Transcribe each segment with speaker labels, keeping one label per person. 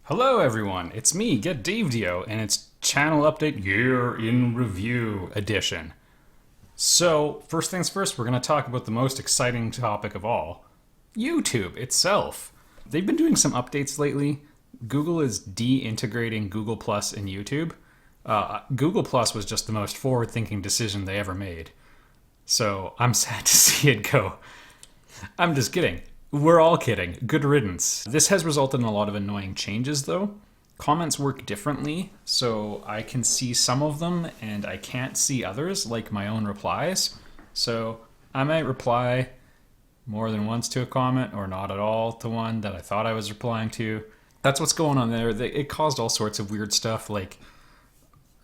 Speaker 1: Hello everyone, it's me, GetDaved, and it's Channel Update Year in Review edition. So, first things first, we're going to talk about the most exciting topic of all, YouTube itself. They've been doing some updates lately. Google is de-integrating Google Plus and YouTube. Google Plus was just the most forward-thinking decision they ever made. So, I'm sad to see it go. I'm just kidding. We're all kidding. Good riddance. This has resulted in a lot of annoying changes, though. Comments work differently, so I can see some of them and I can't see others, like my own replies. So I might reply more than once to a comment or not at all to one that I thought I was replying to. That's what's going on there. It caused all sorts of weird stuff, like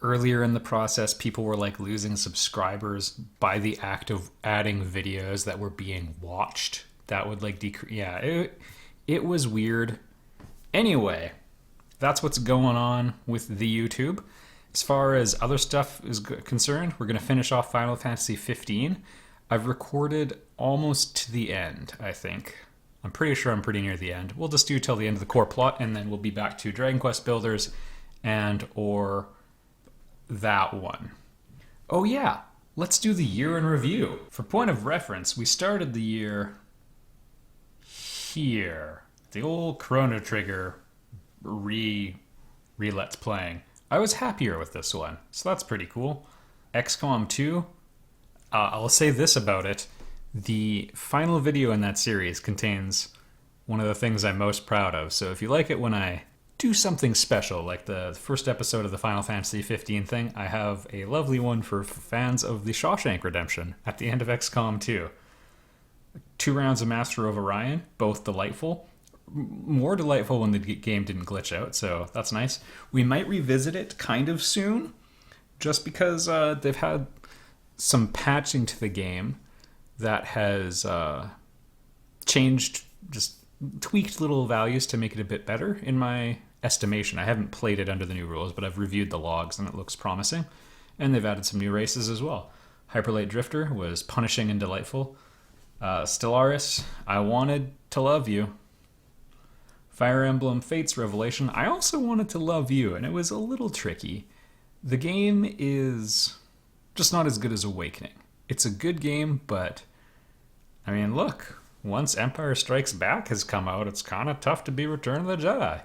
Speaker 1: earlier in the process, people were like losing subscribers by the act of adding videos that were being watched. That would like decrease. Yeah, it was weird. Anyway, that's what's going on with the YouTube. As far as other stuff is concerned, we're going to finish off Final Fantasy 15. I've recorded almost to the end, I think. I'm pretty sure I'm pretty near the end. We'll just do till the end of the core plot, and then we'll be back to Dragon Quest Builders and or that one. Oh yeah, let's do the year in review. For point of reference, we started the year here. The old Chrono Trigger let's playing. I was happier with this one, so that's pretty cool. XCOM 2, I'll say this about it. The final video in that series contains one of the things I'm most proud of. So if you like it when I do something special, like the first episode of the Final Fantasy 15 thing, I have a lovely one for fans of the Shawshank Redemption at the end of XCOM 2. 2 rounds of Master of Orion, both delightful. More delightful when the game didn't glitch out, so that's nice. We might revisit it kind of soon, just because they've had some patching to the game that has changed, just tweaked little values to make it a bit better, in my estimation. I haven't played it under the new rules, but I've reviewed the logs and it looks promising. And they've added some new races as well. Hyperlight Drifter was punishing and delightful. Stellaris, I wanted to love you. Fire Emblem Fates Revelation, I also wanted to love you, and it was a little tricky. The game is just not as good as Awakening. It's a good game, but I mean, look, once Empire Strikes Back has come out, it's kind of tough to be Return of the Jedi.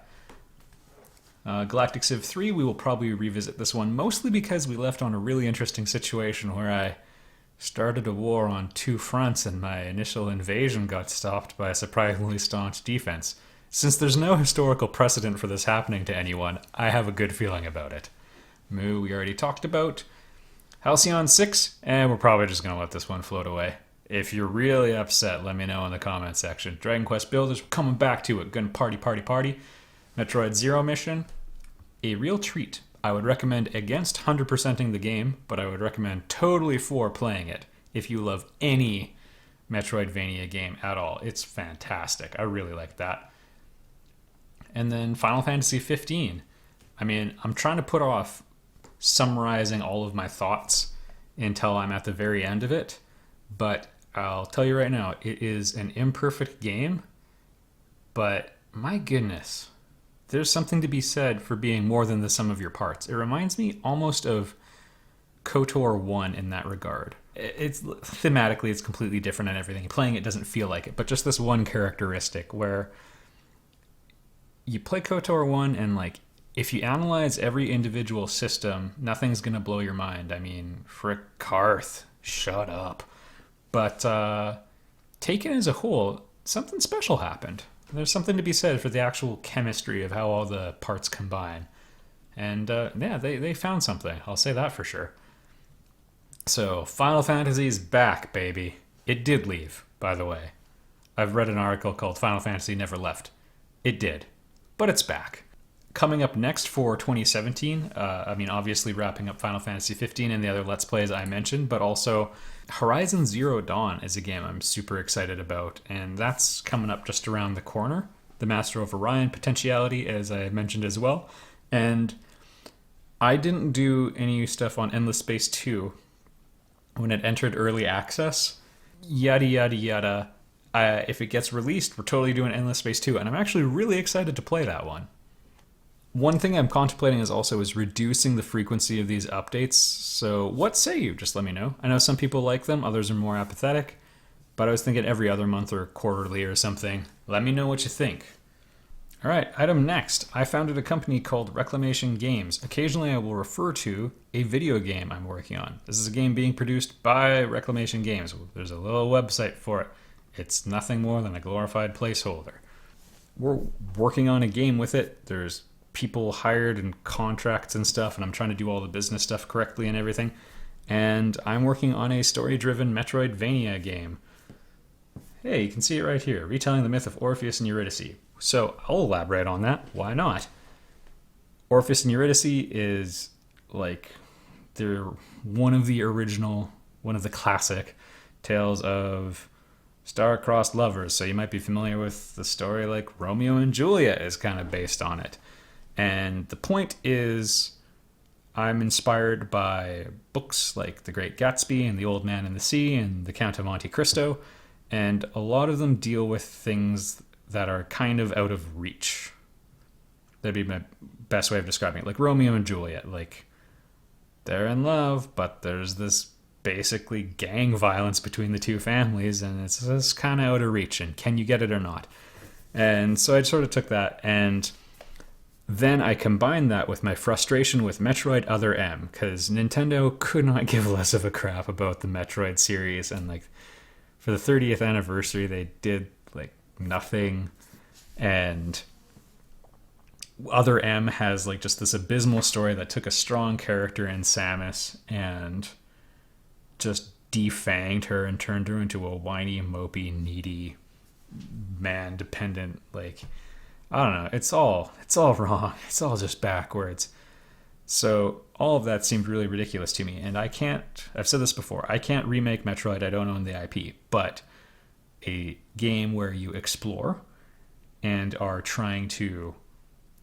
Speaker 1: Galactic Civ 3, we will probably revisit this one, mostly because we left on a really interesting situation where I started a war on 2 fronts and my initial invasion got stopped by a surprisingly staunch defense. Since there's no historical precedent for this happening to anyone, I have a good feeling about it. Moo, we already talked about. Halcyon 6, and we're probably just going to let this one float away. If you're really upset, let me know in the comment section. Dragon Quest Builders, we're coming back to it. Gonna party, party, party. Metroid Zero Mission, a real treat. I would recommend against 100%ing the game, but I would recommend totally for playing it if you love any Metroidvania game at all. It's fantastic. I really like that. And then Final Fantasy 15. I mean, I'm trying to put off summarizing all of my thoughts until I'm at the very end of it, but I'll tell you right now, it is an imperfect game, but my goodness, there's something to be said for being more than the sum of your parts. It reminds me almost of KOTOR 1 in that regard. It's thematically, it's completely different and everything. Playing it doesn't feel like it, but just this one characteristic where you play KOTOR 1 and like, if you analyze every individual system, nothing's gonna blow your mind. I mean, frick Karth, shut up. But taken as a whole, something special happened. There's something to be said for the actual chemistry of how all the parts combine. And yeah, they found something. I'll say that for sure. So, Final Fantasy's back, baby. It did leave, by the way. I've read an article called Final Fantasy Never Left. It did. But it's back. Coming up next for 2017, I mean, obviously wrapping up Final Fantasy 15 and the other Let's Plays I mentioned, but also Horizon Zero Dawn is a game I'm super excited about, and that's coming up just around the corner. The Master of Orion potentiality, as I mentioned as well. And I didn't do any stuff on Endless Space 2 when it entered early access. Yada, yada, yada. If it gets released, we're totally doing Endless Space 2, and I'm actually really excited to play that one. One thing I'm contemplating is reducing the frequency of these updates. So what say you? Just let me know. I know some people like them, others are more apathetic, but I was thinking every other month or quarterly or something. Let me know what you think. All right, item next. I founded a company called Reclamation Games. Occasionally I will refer to a video game I'm working on. This is a game being produced by Reclamation Games. There's a little website for it. It's nothing more than a glorified placeholder. We're working on a game with it. There's people hired and contracts and stuff, and I'm trying to do all the business stuff correctly and everything. And I'm working on a story-driven Metroidvania game. Hey, you can see it right here, retelling the myth of Orpheus and Eurydice. So I'll elaborate on that. Why not? Orpheus and Eurydice is like, they're one of the classic tales of star-crossed lovers. So you might be familiar with the story like Romeo and Juliet is kind of based on it. And the point is, I'm inspired by books like The Great Gatsby and The Old Man and the Sea and The Count of Monte Cristo, and a lot of them deal with things that are kind of out of reach. That'd be my best way of describing it. Like Romeo and Juliet, like they're in love, but there's this basically gang violence between the two families, and it's just kind of out of reach, and can you get it or not? And so I sort of took that, and then I combined that with my frustration with Metroid Other M, because Nintendo could not give less of a crap about the Metroid series, and like for the 30th anniversary they did like nothing, and Other M has like just this abysmal story that took a strong character in Samus and just defanged her and turned her into a whiny, mopey, needy, man-dependent, like, I don't know. It's all wrong. It's all just backwards. So all of that seemed really ridiculous to me. And I've said this before, I can't remake Metroid. I don't own the IP. But a game where you explore and are trying to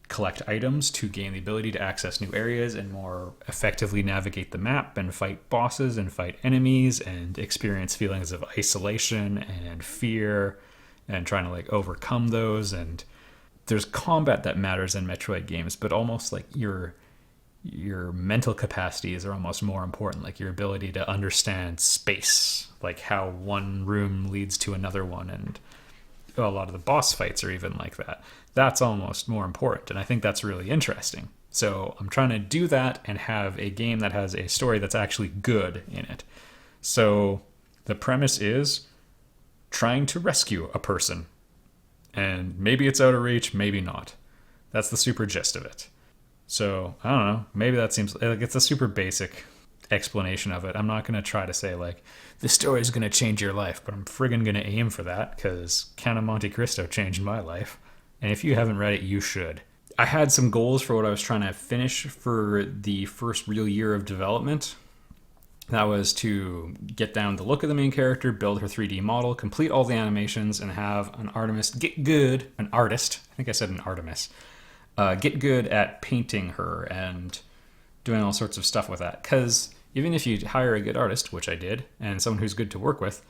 Speaker 1: collect items to gain the ability to access new areas and more effectively navigate the map and fight bosses and fight enemies and experience feelings of isolation and fear and trying to like overcome those. And there's combat that matters in Metroid games, but almost like your mental capacities are almost more important, like your ability to understand space, like how one room leads to another one, and a lot of the boss fights are even like that. That's almost more important, and I think that's really interesting. So I'm trying to do that and have a game that has a story that's actually good in it. So the premise is trying to rescue a person. And maybe it's out of reach, maybe not. That's the super gist of it. So, I don't know. Maybe that seems like it's a super basic explanation of it. I'm not going to try to say, like, the story is going to change your life, but I'm friggin' going to aim for that, because Count of Monte Cristo changed my life. And if you haven't read it, you should. I had some goals for what I was trying to finish for the first real year of development. That was to get down the look of the main character, build her 3D model, complete all the animations, and have an artist get good at painting her and doing all sorts of stuff with that. Because even if you hire a good artist, which I did, and someone who's good to work with,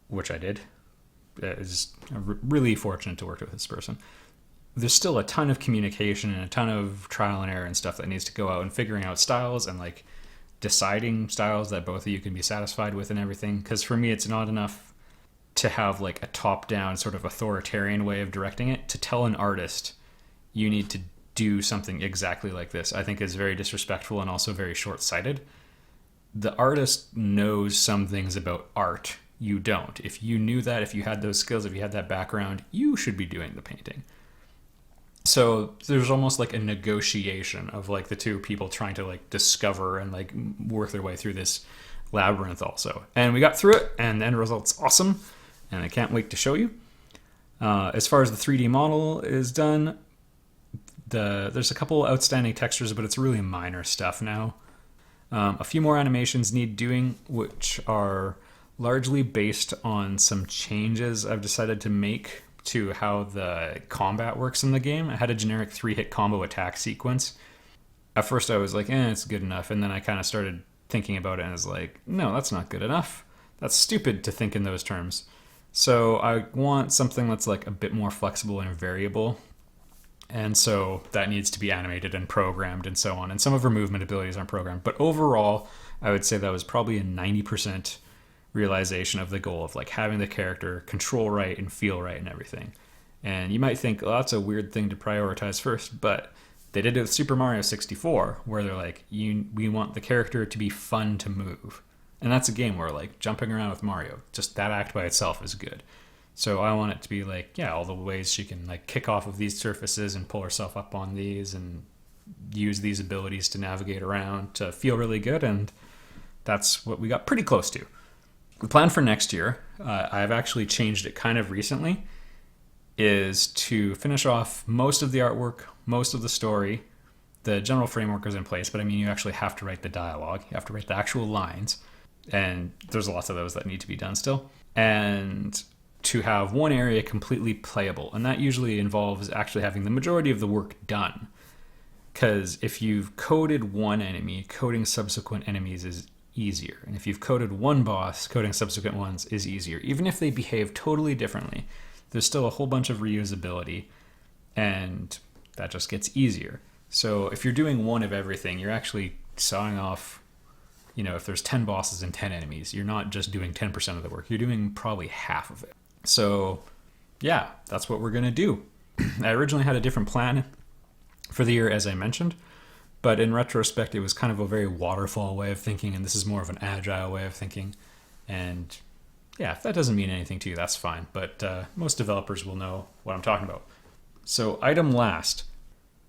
Speaker 1: which I did, is really fortunate to work with this person, there's still a ton of communication and a ton of trial and error and stuff that needs to go out and figuring out styles and like deciding styles that both of you can be satisfied with and everything. Because for me, it's not enough to have like a top-down sort of authoritarian way of directing it. To tell an artist you need to do something exactly like this, I think is very disrespectful and also very short-sighted. The artist knows some things about art. You don't. If you knew that, if you had those skills, if you had that background, you should be doing the painting. So there's almost like a negotiation of like the two people trying to like discover and like work their way through this labyrinth also. And we got through it, and the end result's awesome, and I can't wait to show you. As far as the 3D model is done, there's a couple outstanding textures, but it's really minor stuff now. A few more animations need doing, which are largely based on some changes I've decided to make to how the combat works in the game. I had a generic 3-hit combo attack sequence. At first I was like, it's good enough. And then I kind of started thinking about it and I was like, no, that's not good enough. That's stupid to think in those terms. So I want something that's like a bit more flexible and variable. And so that needs to be animated and programmed and so on. And some of her movement abilities aren't programmed. But overall, I would say that was probably a 90% realization of the goal of like having the character control right and feel right and everything. And you might think, oh, that's a weird thing to prioritize first, but they did it with Super Mario 64, where they're like, we want the character to be fun to move. And that's a game where like jumping around with Mario, just that act by itself is good. So I want it to be like, yeah, all the ways she can like kick off of these surfaces and pull herself up on these and use these abilities to navigate around to feel really good. And that's what we got pretty close to. The plan for next year, I've actually changed it kind of recently, is to finish off most of the artwork, most of the story. The general framework is in place, but I mean, you actually have to write the dialogue. You have to write the actual lines. And there's lots of those that need to be done still. And to have one area completely playable. And that usually involves actually having the majority of the work done. Because if you've coded one enemy, coding subsequent enemies is easier. And if you've coded one boss, coding subsequent ones is easier. Even if they behave totally differently, there's still a whole bunch of reusability, and that just gets easier. So if you're doing one of everything, you're actually sawing off, if there's 10 bosses and 10 enemies, you're not just doing 10% of the work, you're doing probably half of it. So yeah, that's what we're going to do. I originally had a different plan for the year, as I mentioned, but in retrospect, it was kind of a very waterfall way of thinking, and this is more of an agile way of thinking. And yeah, if that doesn't mean anything to you, that's fine. But most developers will know what I'm talking about. So item last.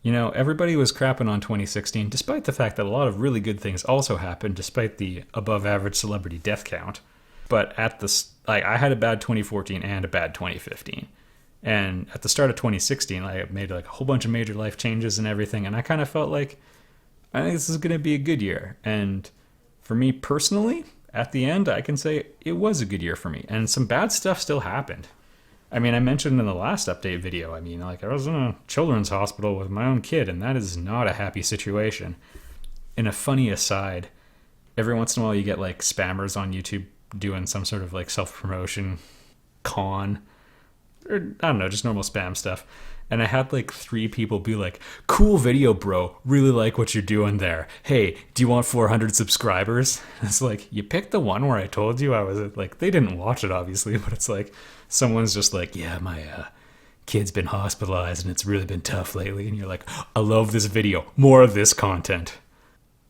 Speaker 1: Everybody was crapping on 2016, despite the fact that a lot of really good things also happened, despite the above average celebrity death count. But I had a bad 2014 and a bad 2015. And at the start of 2016, I made like a whole bunch of major life changes and everything. And I kind of felt like, I think this is going to be a good year. And for me personally, at the end, I can say it was a good year for me. And some bad stuff still happened. I mean, I mentioned in the last update video, I was in a children's hospital with my own kid, and that is not a happy situation. In a funny aside, every once in a while you get like spammers on YouTube doing some sort of like self-promotion con, or I don't know, just normal spam stuff. And I had like 3 people be like, cool video, bro. Really like what you're doing there. Hey, do you want 400 subscribers? It's like, you picked the one where I told you I was like, they didn't watch it obviously, but it's like, someone's just like, yeah, my kid's been hospitalized and it's really been tough lately. And you're like, I love this video. More of this content.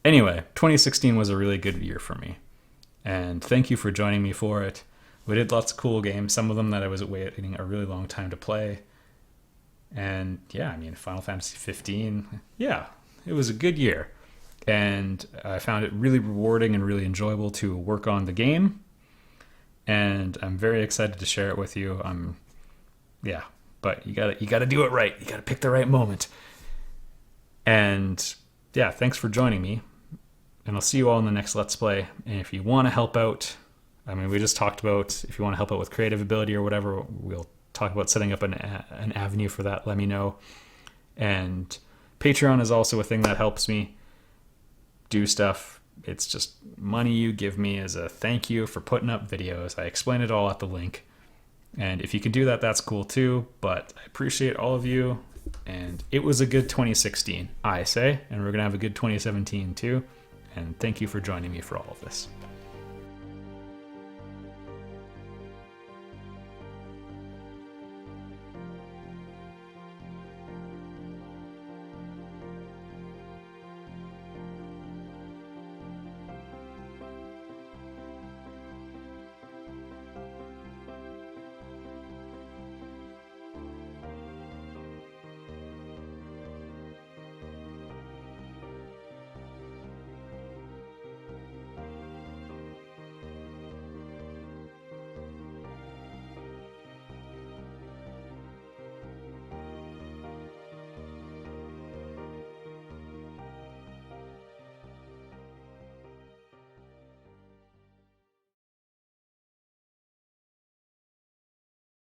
Speaker 1: Anyway, 2016 was a really good year for me. And thank you for joining me for it. We did lots of cool games. Some of them that I was waiting a really long time to play. And yeah, Final Fantasy 15, yeah, it was a good year. And I found it really rewarding and really enjoyable to work on the game. And I'm very excited to share it with you. But you gotta do it right. You gotta pick the right moment. And yeah, thanks for joining me. And I'll see you all in the next Let's Play. And if you want to help out, we just talked about if you want to help out with creative ability or whatever, we'll talk about setting up an avenue for that. Let me know. And Patreon is also a thing that helps me do stuff. It's just money you give me as a thank you for putting up videos. I explain it all at the link. And if you can do that, that's cool too. But I appreciate all of you. And it was a good 2016, I say. And we're going to have a good 2017 too. And thank you for joining me for all of this.